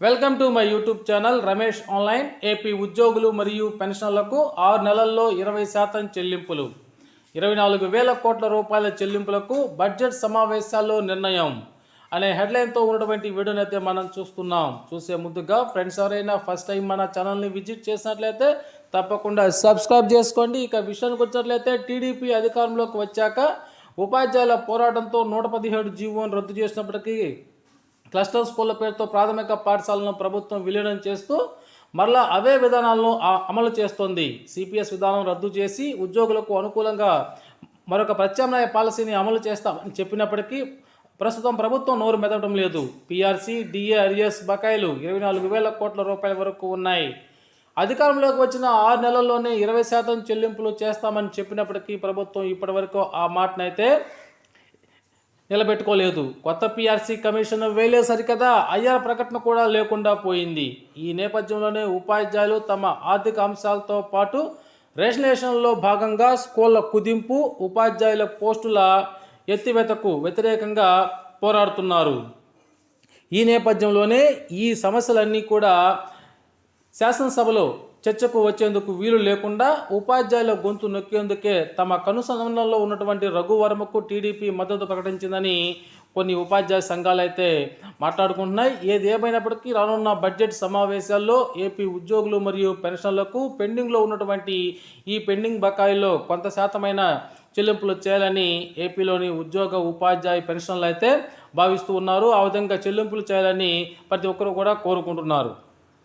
Welcome to my YouTube channel Ramesh online. AP ఉద్యోగులు మరియు పెన్షన్లకు 6 నెలల్లో 20% చెల్లింపులు. 24,000 కోట్ల రూపాయల చెల్లింపులకు బడ్జెట్ సమావేశాల్లో నిర్ణయం అనే హెడ్లైన్తో ఉన్నటువంటి వీడియోని అయితే మనం చూసే ముందుగా ఫ్రెండ్స్ ఎవరైనా ఫస్ట్ టైం మన ఛానల్ని విజిట్ చేసినట్లయితే తప్పకుండా సబ్స్క్రైబ్ చేసుకోండి. ఇక విషయానికి వచ్చినట్లయితే టీడీపీ అధికారంలోకి వచ్చాక ఉపాధ్యాయుల పోరాటంతో 117 జీవోను రద్దు చేసినప్పటికీ క్లస్టర్ స్కూళ్ల పేరుతో ప్రాథమిక పాఠశాలను ప్రభుత్వం విలీనం చేస్తూ మరలా అవే విధానాలను అమలు చేస్తోంది. సిపిఎస్ విధానం రద్దు చేసి ఉద్యోగులకు అనుకూలంగా మరొక ప్రత్యామ్నాయ పాలసీని అమలు చేస్తామని చెప్పినప్పటికీ ప్రస్తుతం ప్రభుత్వం నోరు మెదవడం లేదు. పిఆర్సీ, డిఏ అరియర్స్ బకాయిలు 24,000 కోట్ల రూపాయల వరకు ఉన్నాయి. అధికారంలోకి వచ్చిన 6 నెలల్లోనే 20% చెల్లింపులు చేస్తామని చెప్పినప్పటికీ ప్రభుత్వం ఇప్పటివరకు ఆ మాటనైతే నిలబెట్టుకోలేదు. కొత్త పిఆర్సీ కమిషన్ వేలే సరికదా అయ్యాల ప్రకటన కూడా లేకుండా పోయింది. ఈ నేపథ్యంలోనే ఉపాధ్యాయులు తమ ఆర్థిక అంశాలతో పాటు రేషనేషన్లో భాగంగా స్కూళ్ల కుదింపు, ఉపాధ్యాయుల పోస్టుల ఎత్తివేతకు వ్యతిరేకంగా పోరాడుతున్నారు. ఈ నేపథ్యంలోనే ఈ సమస్యలన్నీ కూడా శాసనసభలో చర్చకు వచ్చేందుకు వీలు లేకుండా ఉపాధ్యాయుల గొంతు నొక్కేందుకే తమ కనుసంధానంలో ఉన్నటువంటి రఘువర్మకు టీడీపీ మద్దతు ప్రకటించిందని కొన్ని ఉపాధ్యాయ సంఘాలు అయితే మాట్లాడుకుంటున్నాయి. ఏది ఏమైనప్పటికీ రానున్న బడ్జెట్ సమావేశాల్లో ఏపీ ఉద్యోగులు మరియు పెన్షన్లకు పెండింగ్లో ఉన్నటువంటి ఈ పెండింగ్ బకాయిల్లో కొంత శాతమైన చెల్లింపులు చేయాలని ఏపీలోని ఉద్యోగ ఉపాధ్యాయ పెన్షన్లు అయితే భావిస్తూ ఉన్నారు. ఆ విధంగా చెల్లింపులు చేయాలని ప్రతి ఒక్కరు కూడా కోరుకుంటున్నారు.